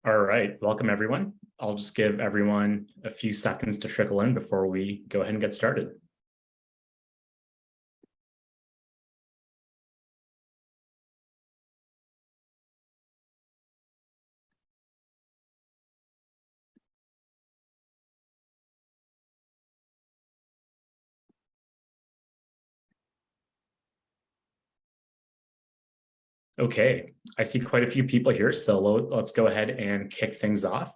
All right, welcome everyone. I'll just give everyone a few seconds to trickle in before we go ahead and get started. Okay, I see quite a few people here, so let's go ahead and kick things off.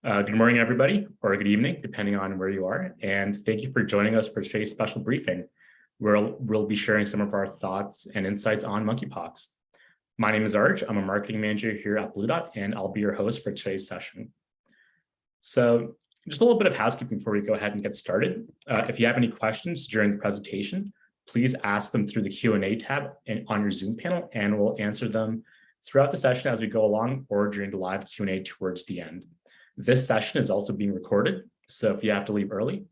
Good morning, everybody, or good evening, depending on where you are. And thank you for joining us for today's special briefing, where we'll be sharing some of our thoughts and insights on monkeypox. My name is Arj. I'm a marketing manager here at Blue Dot, and I'll be your host for today's session. So just a little bit of housekeeping before we go ahead and get started. If you have any questions during the presentation, please ask them through the Q&A tab on your Zoom panel, and we'll answer them throughout the session as we go along or during the live Q&A towards the end. This session is also being recorded, so if you have to leave early,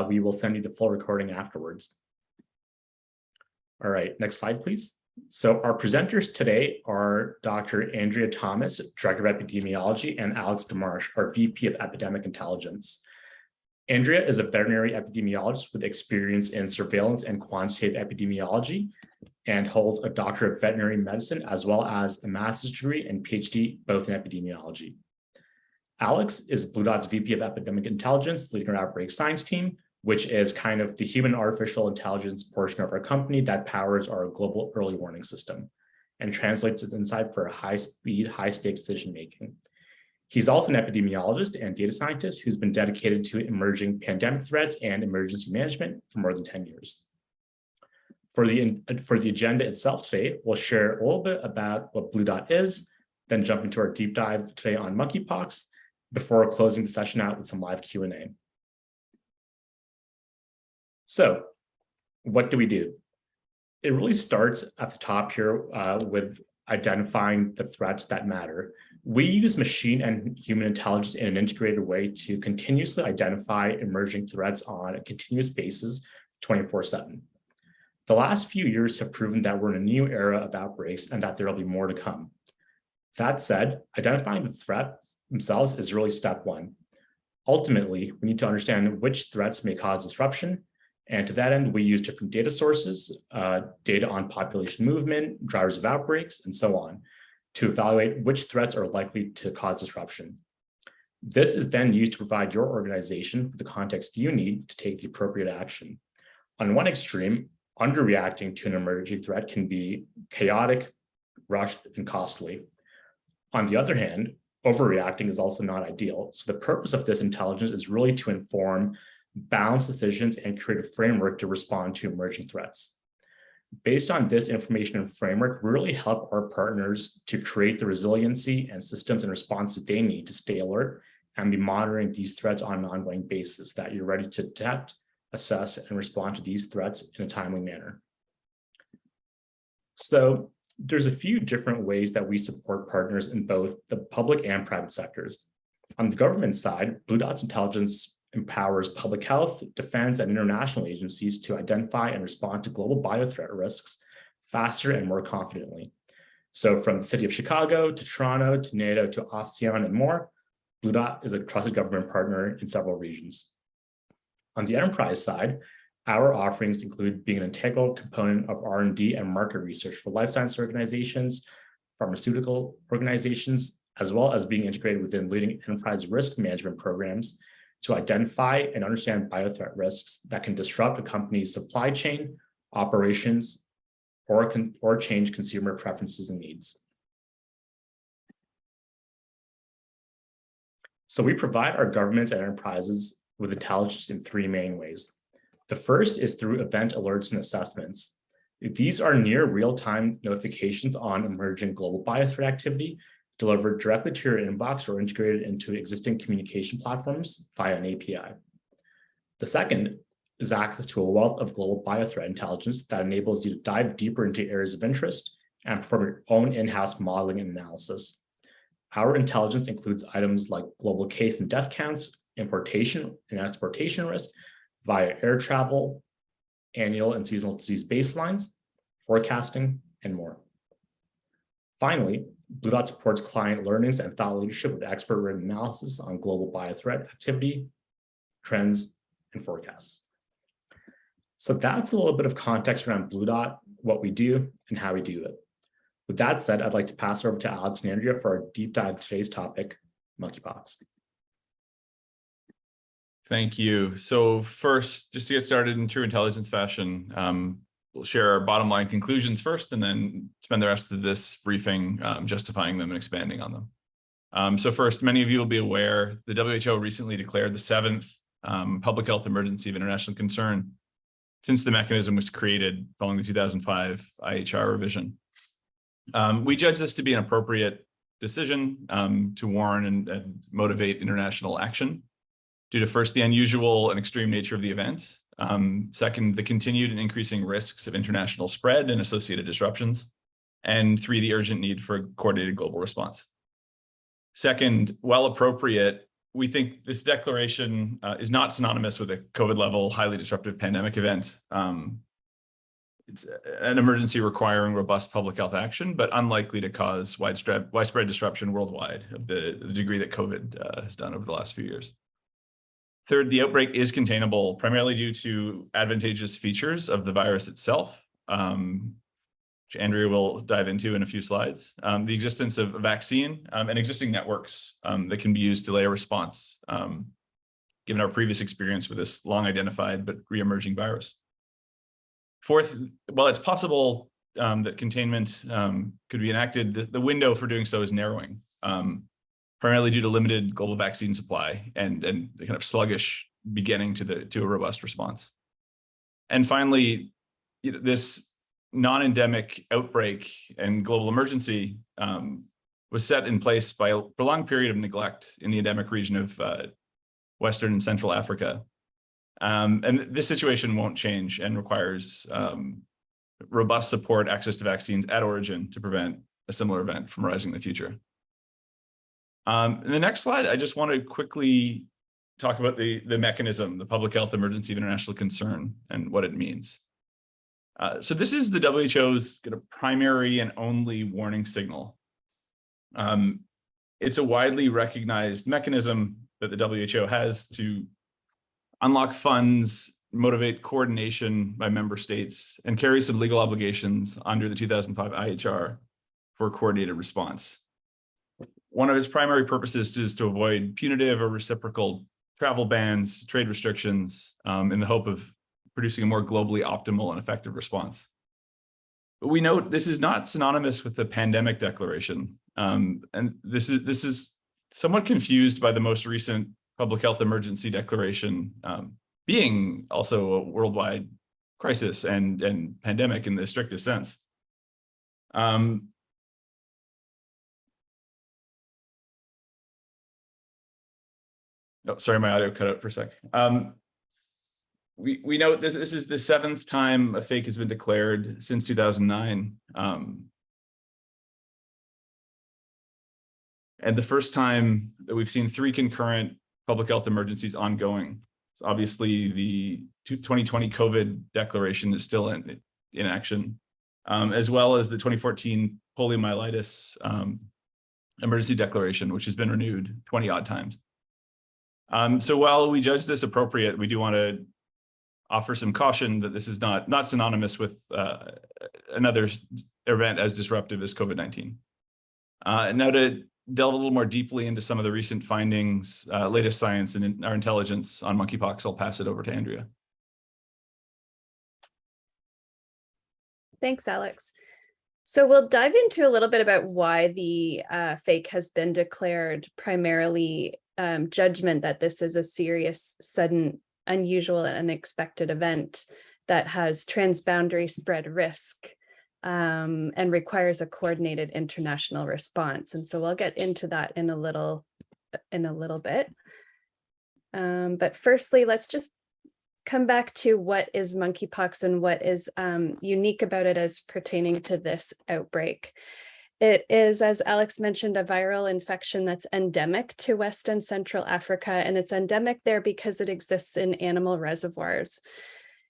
we will send you the full recording afterwards. All right, next slide, please. So our presenters today are Dr. Andrea Thomas, Director of Epidemiology, and Alex Demarche, our VP of Epidemic Intelligence. Andrea is a veterinary epidemiologist with experience in surveillance and quantitative epidemiology and holds a doctorate of veterinary medicine as well as a master's degree and PhD both in epidemiology. Alex is Blue Dot's VP of Epidemic Intelligence, leading our outbreak science team, which is kind of the human artificial intelligence portion of our company that powers our global early warning system and translates its insight for high-speed, high-stakes decision-making. He's also an epidemiologist and data scientist who's been dedicated to emerging pandemic threats and emergency management for more than 10 years. For the agenda itself today, we'll share a little bit about what Blue Dot is, then jump into our deep dive today on monkeypox before closing the session out with some live Q&A. So what do we do? It really starts at the top here with identifying the threats that matter. We use machine and human intelligence in an integrated way to continuously identify emerging threats on a continuous basis 24/7. The last few years have proven that we're in a new era of outbreaks and that there will be more to come. That said, identifying the threats themselves is really step one. Ultimately, we need to understand which threats may cause disruption. And to that end, we use different data sources, data on population movement, drivers of outbreaks, and so on, to evaluate which threats are likely to cause disruption. This is then used to provide your organization with the context you need to take the appropriate action. On one extreme, underreacting to an emerging threat can be chaotic, rushed, and costly. On the other hand, overreacting is also not ideal. So the purpose of this intelligence is really to inform balanced decisions and create a framework to respond to emerging threats. Based on this information and framework, we really help our partners to create the resiliency and systems and responses they need to stay alert and be monitoring these threats on an ongoing basis, that you're ready to detect, assess, and respond to these threats in a timely manner. So there's a few different ways that we support partners in both the public and private sectors. On the government side, Blue Dot's intelligence empowers public health, defense, and international agencies to identify and respond to global biothreat risks faster and more confidently. So from the city of Chicago to Toronto to NATO to ASEAN and more, Blue Dot is a trusted government partner in several regions. On the enterprise side, our offerings include being an integral component of R&D and market research for life science organizations, pharmaceutical organizations, as well as being integrated within leading enterprise risk management programs to identify and understand biothreat risks that can disrupt a company's supply chain, operations, or change consumer preferences and needs. So we provide our governments and enterprises with intelligence in three main ways. The first is through event alerts and assessments. These are near real-time notifications on emerging global biothreat activity delivered directly to your inbox or integrated into existing communication platforms via an API. The second is access to a wealth of global biothreat intelligence that enables you to dive deeper into areas of interest and perform your own in-house modeling and analysis. Our intelligence includes items like global case and death counts, importation and exportation risk via air travel, annual and seasonal disease baselines, forecasting, and more. Finally, Blue Dot supports client learnings and thought leadership with expert-written analysis on global biothreat activity, trends, and forecasts. So that's a little bit of context around Blue Dot, what we do, and how we do it. With that said, I'd like to pass it over to Alex and Andrea for our deep dive into today's topic, monkeypox. Thank you. So first, just to get started in true intelligence fashion, we'll share our bottom line conclusions first, and then spend the rest of this briefing justifying them and expanding on them. So first, many of you will be aware, the WHO recently declared the 7th public health emergency of international concern since the mechanism was created following the 2005 IHR revision. We judge this to be an appropriate decision to warn and motivate international action due to first, the unusual and extreme nature of the event. Second, the continued and increasing risks of international spread and associated disruptions. And 3, the urgent need for a coordinated global response. Second, while appropriate, we think this declaration is not synonymous with a COVID-level, highly disruptive pandemic event. It's an emergency requiring robust public health action, but unlikely to cause widespread disruption worldwide of the degree that COVID has done over the last few years. Third, the outbreak is containable primarily due to advantageous features of the virus itself, which Andrea will dive into in a few slides. The existence of a vaccine and existing networks that can be used to delay a response, given our previous experience with this long identified but re-emerging virus. Fourth, while it's possible that containment could be enacted, the window for doing so is narrowing. Primarily due to limited global vaccine supply and the kind of sluggish beginning to a robust response. And finally, this non-endemic outbreak and global emergency was set in place by a prolonged period of neglect in the endemic region of Western and Central Africa. And this situation won't change and requires robust support, access to vaccines at origin to prevent a similar event from arising in the future. In the next slide, I just want to quickly talk about the mechanism, the public health emergency of international concern, and what it means. So this is the WHO's kind of primary and only warning signal. It's a widely recognized mechanism that the WHO has to unlock funds, motivate coordination by member states, and carry some legal obligations under the 2005 IHR for a coordinated response. One of its primary purposes is to avoid punitive or reciprocal travel bans, trade restrictions, in the hope of producing a more globally optimal and effective response. But we note this is not synonymous with the pandemic declaration. And this is somewhat confused by the most recent public health emergency declaration being also a worldwide crisis and pandemic in the strictest sense. Oh, sorry, my audio cut out for a sec. We know this is the 7th time a fake has been declared since 2009. And the first time that we've seen 3 concurrent public health emergencies ongoing. So obviously, the 2020 COVID declaration is still in action, as well as the 2014 poliomyelitis emergency declaration, which has been renewed 20 odd times. So while we judge this appropriate, we do want to offer some caution that this is not synonymous with another event as disruptive as COVID-19. Now to delve a little more deeply into some of the recent findings, latest science and our intelligence on monkeypox, I'll pass it over to Andrea. Thanks, Alex. So we'll dive into a little bit about why the fake has been declared, primarily judgment that this is a serious, sudden, unusual, and unexpected event that has transboundary spread risk and requires a coordinated international response. And so we'll get into that in a little bit. But firstly, let's just come back to what is monkeypox and what is unique about it as pertaining to this outbreak. It is, as Alex mentioned, a viral infection that's endemic to West and Central Africa, and it's endemic there because it exists in animal reservoirs.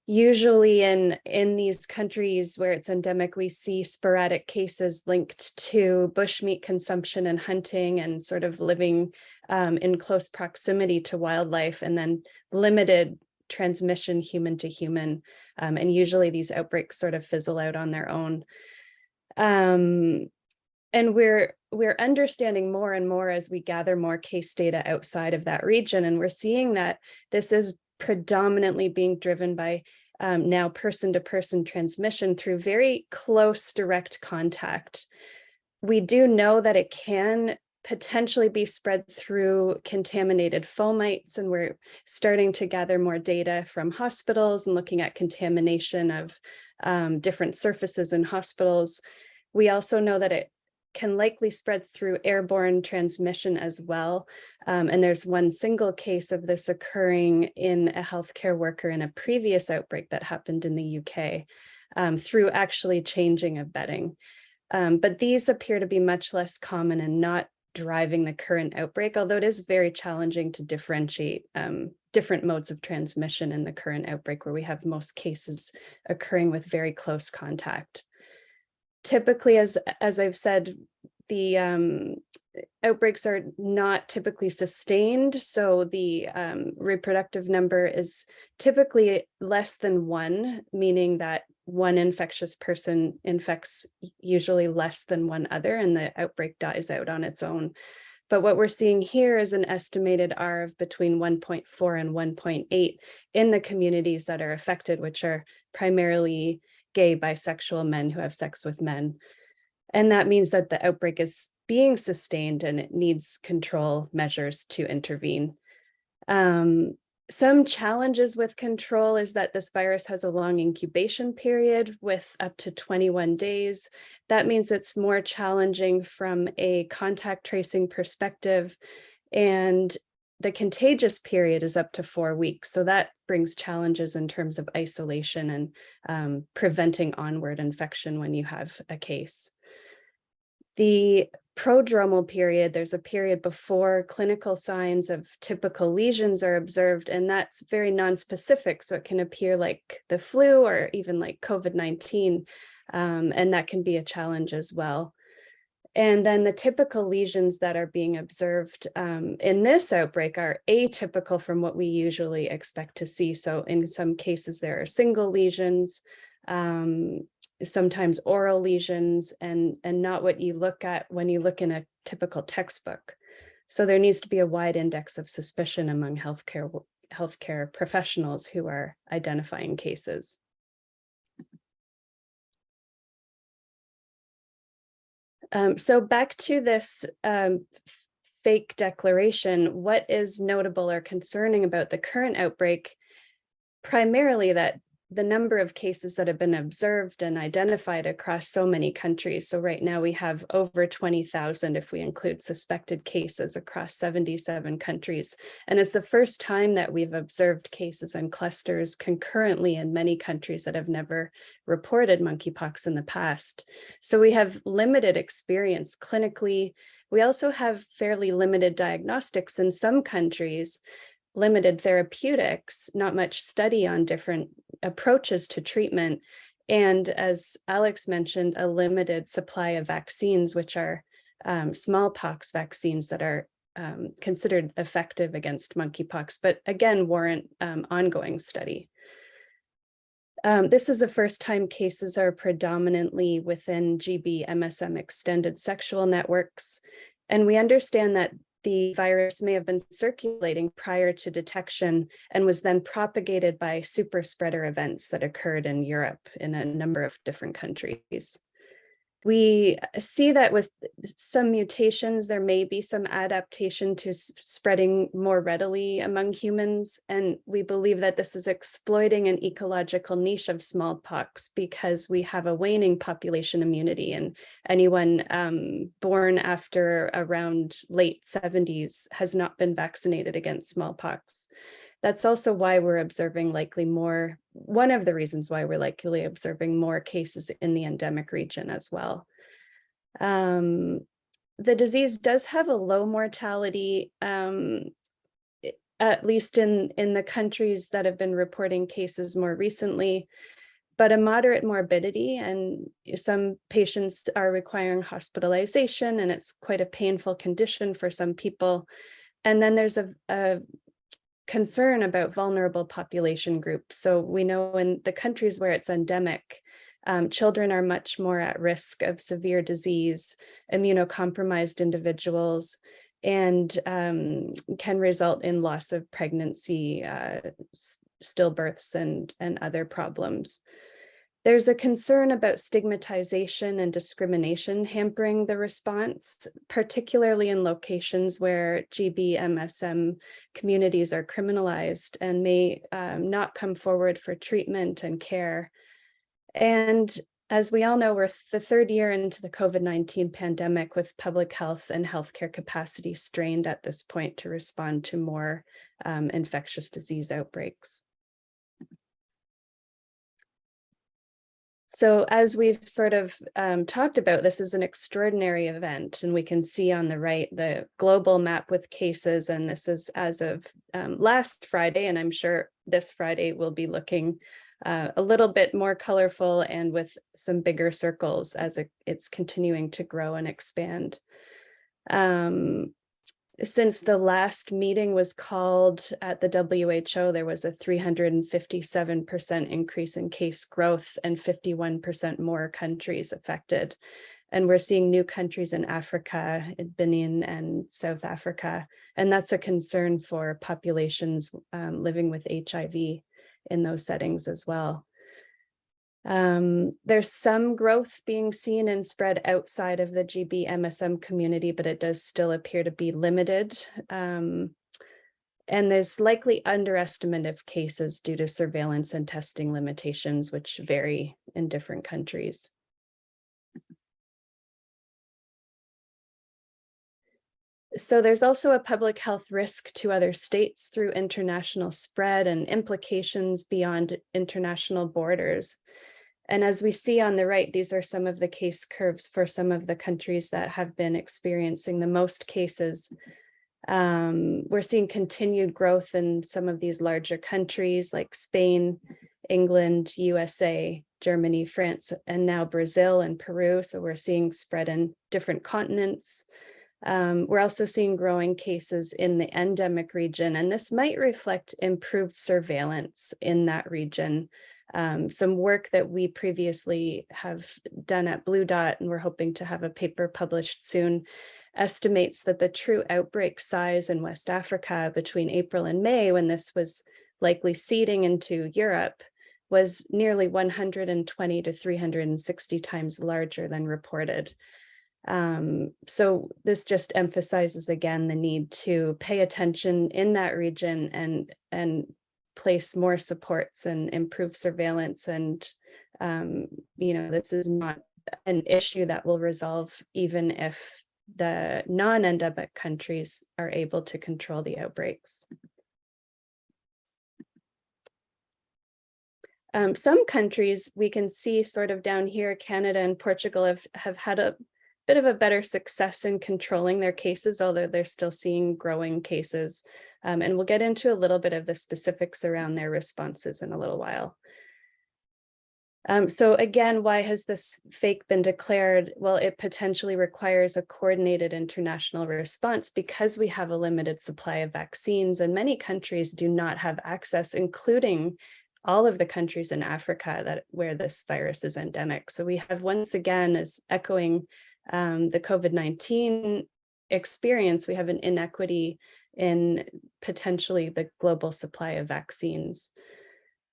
Usually in these countries where it's endemic, we see sporadic cases linked to bushmeat consumption and hunting and sort of living in close proximity to wildlife, and then limited transmission human to human. And usually these outbreaks sort of fizzle out on their own. And we're understanding more and more as we gather more case data outside of that region. And we're seeing that this is predominantly being driven by now person-to-person transmission through very close direct contact. We do know that it can potentially be spread through contaminated fomites, and we're starting to gather more data from hospitals and looking at contamination of different surfaces in hospitals. We also know that it can likely spread through airborne transmission as well. And there's one single case of this occurring in a healthcare worker in a previous outbreak that happened in the UK through actually changing of bedding. But these appear to be much less common and not driving the current outbreak, although it is very challenging to differentiate different modes of transmission in the current outbreak, where we have most cases occurring with very close contact. Typically, as I've said, the outbreaks are not typically sustained. So the reproductive number is typically less than 1, meaning that one infectious person infects usually less than one other, and the outbreak dies out on its own. But what we're seeing here is an estimated R of between 1.4 and 1.8 in the communities that are affected, which are primarily gay, bisexual men who have sex with men. And that means that the outbreak is being sustained and it needs control measures to intervene. Some challenges with control is that this virus has a long incubation period with up to 21 days. That means it's more challenging from a contact tracing perspective, and the contagious period is up to 4 weeks. So that brings challenges in terms of isolation and preventing onward infection when you have a case. The prodromal period, there's a period before clinical signs of typical lesions are observed, and that's very nonspecific. So it can appear like the flu or even like COVID-19, and that can be a challenge as well. And then the typical lesions that are being observed in this outbreak are atypical from what we usually expect to see. So in some cases, there are single lesions, sometimes oral lesions, and not what you look at when you look in a typical textbook. So there needs to be a wide index of suspicion among healthcare professionals who are identifying cases. So back to this fake declaration, what is notable or concerning about the current outbreak? Primarily that the number of cases that have been observed and identified across so many countries. So right now we have over 20,000 if we include suspected cases across 77 countries. And it's the first time that we've observed cases and clusters concurrently in many countries that have never reported monkeypox in the past. So we have limited experience clinically. We also have fairly limited diagnostics in some countries, limited therapeutics, not much study on different approaches to treatment, and as Alex mentioned, a limited supply of vaccines, which are smallpox vaccines that are considered effective against monkeypox, but again, warrant ongoing study. This is the first time cases are predominantly within GB MSM extended sexual networks, and we understand that the virus may have been circulating prior to detection and was then propagated by super spreader events that occurred in Europe in a number of different countries. We see that with some mutations, there may be some adaptation to spreading more readily among humans. And we believe that this is exploiting an ecological niche of smallpox because we have a waning population immunity, and anyone born after around late 70s has not been vaccinated against smallpox. That's also why we're observing one of the reasons why we're likely observing more cases in the endemic region as well. The disease does have a low mortality. at least in the countries that have been reporting cases more recently, but a moderate morbidity, and some patients are requiring hospitalization, and it's quite a painful condition for some people. And then there's a concern about vulnerable population groups. So we know in the countries where it's endemic, children are much more at risk of severe disease, immunocompromised individuals, and can result in loss of pregnancy, stillbirths, and other problems. There's a concern about stigmatization and discrimination hampering the response, particularly in locations where GB/MSM communities are criminalized and may not come forward for treatment and care. And as we all know, we're the third year into the COVID-19 pandemic, with public health and healthcare capacity strained at this point to respond to more infectious disease outbreaks. So as we've sort of talked about, this is an extraordinary event, and we can see on the right the global map with cases, and this is as of last Friday, and I'm sure this Friday will be looking a little bit more colorful and with some bigger circles as it's continuing to grow and expand. Since the last meeting was called at the WHO, there was a 357% increase in case growth and 51% more countries affected. And we're seeing new countries in Africa, in Benin and South Africa. And that's a concern for populations living with HIV in those settings as well. There's some growth being seen and spread outside of the GB/MSM community, but it does still appear to be limited. And there's likely underestimate of cases due to surveillance and testing limitations, which vary in different countries. So there's also a public health risk to other states through international spread and implications beyond international borders. And as we see on the right, these are some of the case curves for some of the countries that have been experiencing the most cases. We're seeing continued growth in some of these larger countries like Spain, England, USA, Germany, France, and now Brazil and Peru. So we're seeing spread in different continents. We're also seeing growing cases in the endemic region, and this might reflect improved surveillance in that region. Some work that we previously have done at Blue Dot, and we're hoping to have a paper published soon, estimates that the true outbreak size in West Africa between April and May, when this was likely seeding into Europe, was nearly 120 to 360 times larger than reported. So this just emphasizes again the need to pay attention in that region and place more supports and improve surveillance. And this is not an issue that will resolve even if the non-endemic countries are able to control the outbreaks. Some countries we can see sort of down here, Canada and Portugal have had a bit of a better success in controlling their cases, although they're still seeing growing cases. And we'll get into a little bit of the specifics around their responses in a little while. So again, why has this fake been declared? Well, it potentially requires a coordinated international response because we have a limited supply of vaccines, and many countries do not have access, including all of the countries in Africa where this virus is endemic. So we have, once again, as echoing the COVID-19 experience, we have an inequity in potentially the global supply of vaccines.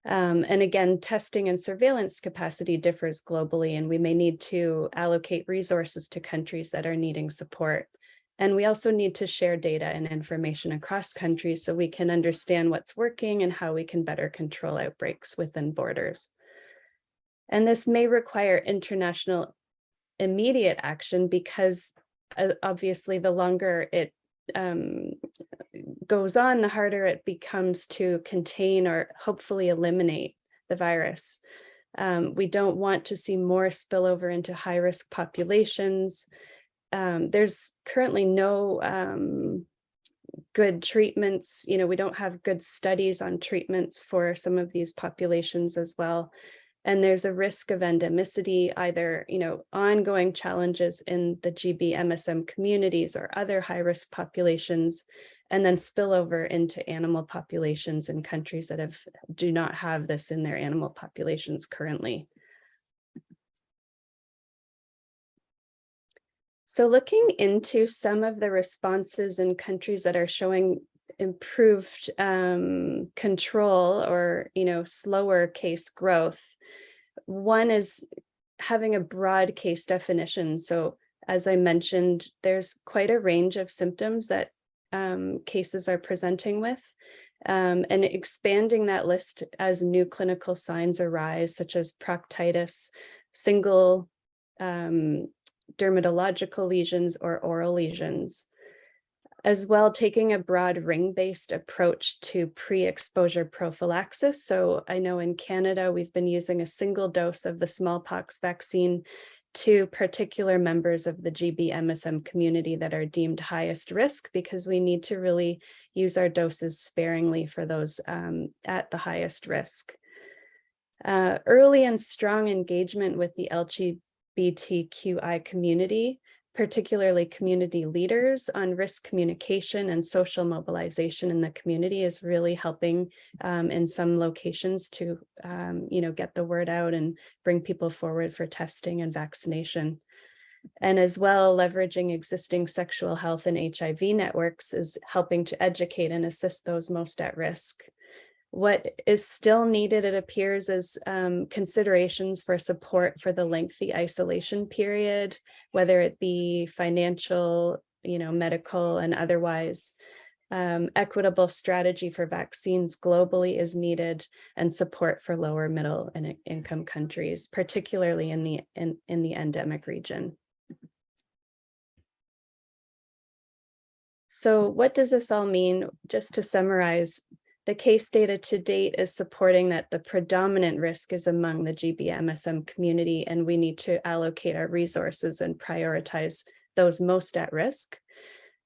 And again, testing and surveillance capacity differs globally, and we may need to allocate resources to countries that are needing support. And we also need to share data and information across countries so we can understand what's working and how we can better control outbreaks within borders. And this may require international immediate action because obviously the longer it goes on, the harder it becomes to contain or hopefully eliminate the virus. We don't want to see more spillover into high-risk populations. There's currently no good treatments. We don't have good studies on treatments for some of these populations as well. And there's a risk of endemicity, either, ongoing challenges in the GB MSM communities or other high-risk populations, and then spillover into animal populations in countries that do not have this in their animal populations currently. So looking into some of the responses in countries that are showing improved control or, slower case growth, one is having a broad case definition. So as I mentioned, there's quite a range of symptoms that cases are presenting with, and expanding that list as new clinical signs arise, such as proctitis, single dermatological lesions or oral lesions. As well, taking a broad ring-based approach to pre-exposure prophylaxis. So I know in Canada, we've been using a single dose of the smallpox vaccine to particular members of the GB MSM community that are deemed highest risk, because we need to really use our doses sparingly for those at the highest risk. Early and strong engagement with the LGBTQI community, particularly community leaders, on risk communication and social mobilization in the community is really helping in some locations to, get the word out and bring people forward for testing and vaccination. And as well, leveraging existing sexual health and HIV networks is helping to educate and assist those most at risk. What is still needed, it appears, is considerations for support for the lengthy isolation period, whether it be financial, medical and otherwise. Equitable strategy for vaccines globally is needed, and support for lower middle and income countries, particularly in the endemic region. So what does this all mean? Just to summarize, the case data to date is supporting that the predominant risk is among the GB-MSM community, and we need to allocate our resources and prioritize those most at risk.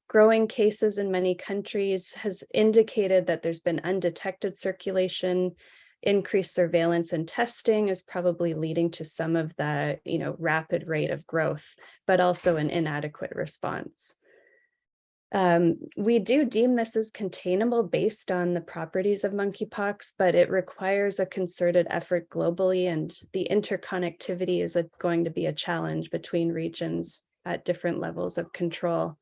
Growing cases in many countries has indicated that there's been undetected circulation. Increased surveillance and testing is probably leading to some of the, rapid rate of growth, but also an inadequate response. We do deem this as containable based on the properties of monkeypox, but it requires a concerted effort globally, and the interconnectivity is going to be a challenge between regions at different levels of control.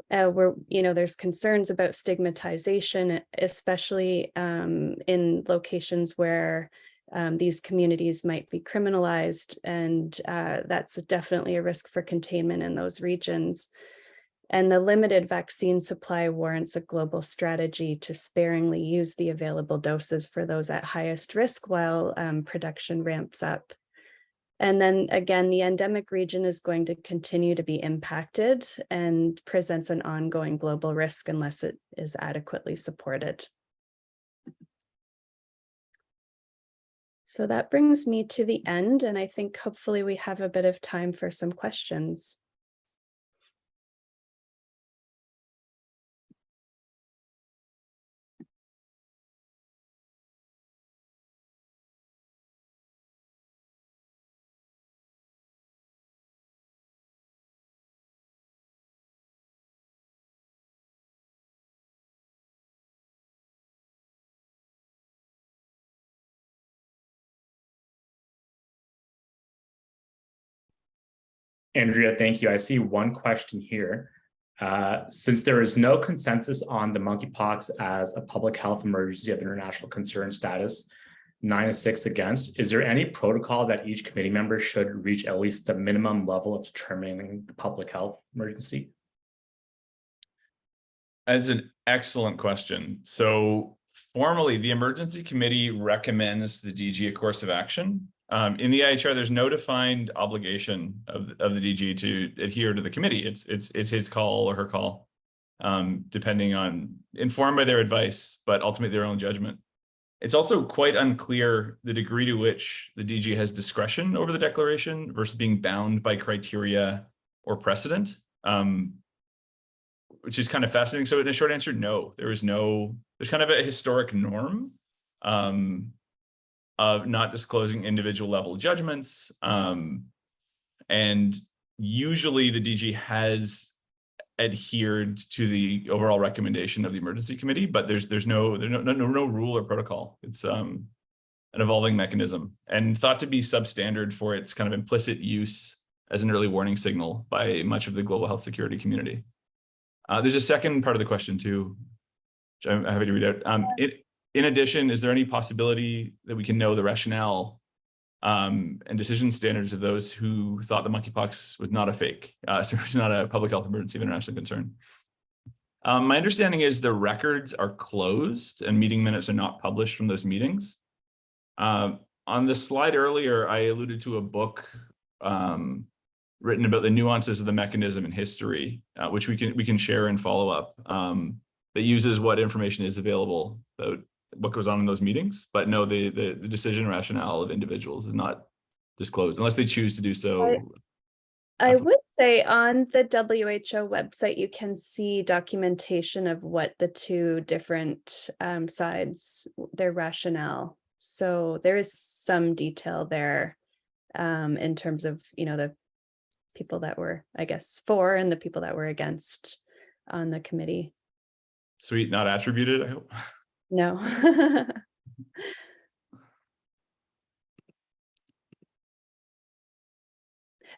There's concerns about stigmatization, especially in locations where these communities might be criminalized, and that's definitely a risk for containment in those regions. And the limited vaccine supply warrants a global strategy to sparingly use the available doses for those at highest risk while production ramps up. And then again, the endemic region is going to continue to be impacted and presents an ongoing global risk unless it is adequately supported. So that brings me to the end, and I think hopefully we have a bit of time for some questions. Andrea, thank you. I see one question here. Since there is no consensus on the monkeypox as a public health emergency of international concern status, 9-6 against, is there any protocol that each committee member should reach at least the minimum level of determining the public health emergency? That's an excellent question. So formally, the emergency committee recommends the DG a course of action. In the IHR, there's no defined obligation of the DG to adhere to the committee. It's his call or her call, depending on, informed by their advice, but ultimately their own judgment. It's also quite unclear the degree to which the DG has discretion over the declaration versus being bound by criteria or precedent. which is kind of fascinating. So in a short answer, no, there's kind of a historic norm of not disclosing individual level judgments. And usually the DG has adhered to the overall recommendation of the emergency committee, but there's no rule or protocol. It's an evolving mechanism and thought to be substandard for its kind of implicit use as an early warning signal by much of the global health security community. There's a second part of the question too, which I'm happy to read out. In addition, is there any possibility that we can know the rationale and decision standards of those who thought the monkeypox was not a fake, so it's not a public health emergency of international concern? My understanding is the records are closed and meeting minutes are not published from those meetings. On the slide earlier, I alluded to a book written about the nuances of the mechanism in history, which we can share and follow up, that uses what information is available about what goes on in those meetings. But no, the decision rationale of individuals is not disclosed unless they choose to do so. I would say on the WHO website, you can see documentation of what the two different sides, their rationale. So there is some detail there in terms of, the people that were, I guess, for and the people that were against on the committee. Sweet, not attributed, I hope. No.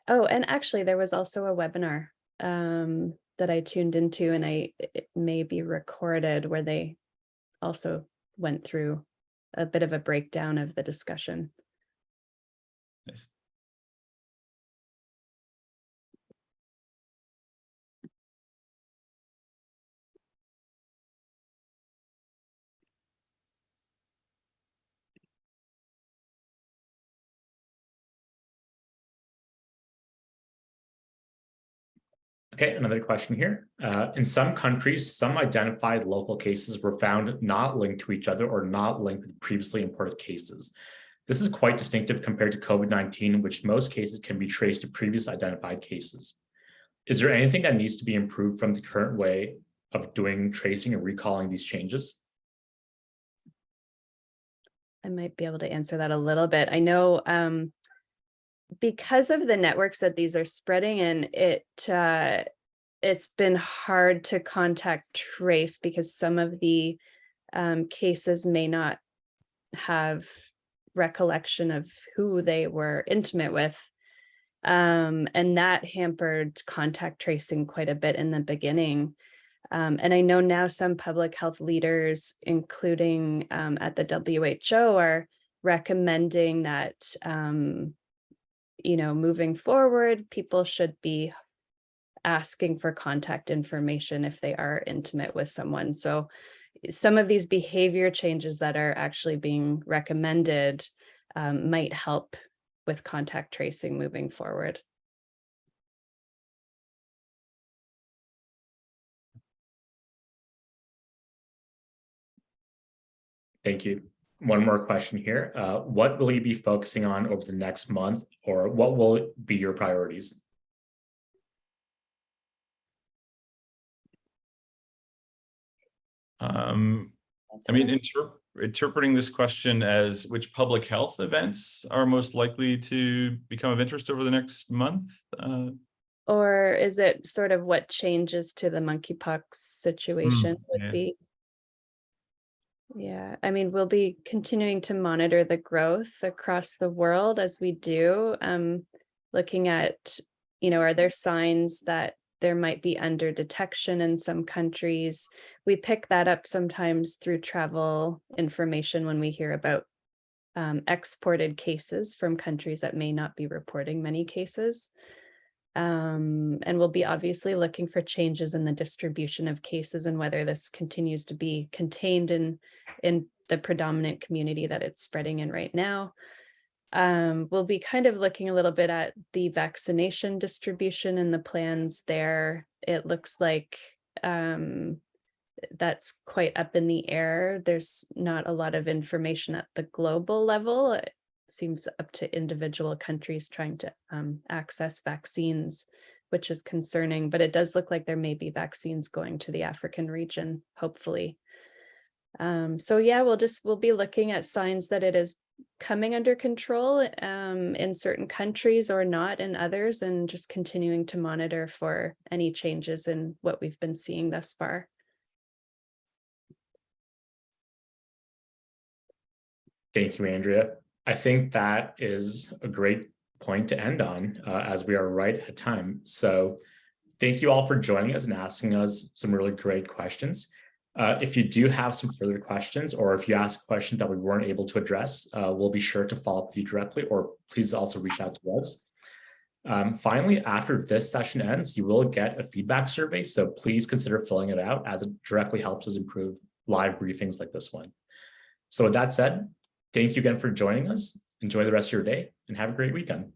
Oh, and actually there was also a webinar that I tuned into, and it may be recorded, where they also went through a bit of a breakdown of the discussion. Nice. Okay, another question here. In some countries, some identified local cases were found not linked to each other or not linked with previously imported cases. This is quite distinctive compared to COVID-19, in which most cases can be traced to previous identified cases. Is there anything that needs to be improved from the current way of doing tracing and recalling these changes? I might be able to answer that a little bit. I know because of the networks that these are spreading in, it's been hard to contact trace, because some of the cases may not have recollection of who they were intimate with. And that hampered contact tracing quite a bit in the beginning. And I know now some public health leaders, including at the WHO, are recommending that moving forward, people should be asking for contact information if they are intimate with someone. So some of these behavior changes that are actually being recommended might help with contact tracing moving forward. Thank you. One more question here. What will you be focusing on over the next month, or what will be your priorities? I mean, interpreting this question as which public health events are most likely to become of interest over the next month? Or is it sort of what changes to the monkeypox situation would be? Yeah, I mean, we'll be continuing to monitor the growth across the world as we do, looking at, are there signs that there might be under detection in some countries? We pick that up sometimes through travel information when we hear about exported cases from countries that may not be reporting many cases. And we'll be obviously looking for changes in the distribution of cases and whether this continues to be contained in the predominant community that it's spreading in right now. We'll be kind of looking a little bit at the vaccination distribution and the plans there. It looks like that's quite up in the air. There's not a lot of information at the global level. It seems up to individual countries trying to access vaccines which is concerning, but it does look like there may be vaccines going to the African region, hopefully. So yeah, we'll be looking at signs that it is coming under control in certain countries or not in others, and just continuing to monitor for any changes in what we've been seeing thus far. Thank you, Andrea. I think that is a great point to end on as we are right at time. So thank you all for joining us and asking us some really great questions. If you do have some further questions, or if you ask a question that we weren't able to address, we'll be sure to follow up with you directly, or please also reach out to us. Finally, after this session ends, you will get a feedback survey, so please consider filling it out, as it directly helps us improve live briefings like this one. So with that said, thank you again for joining us. Enjoy the rest of your day and have a great weekend.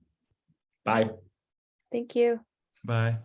Bye. Thank you. Bye.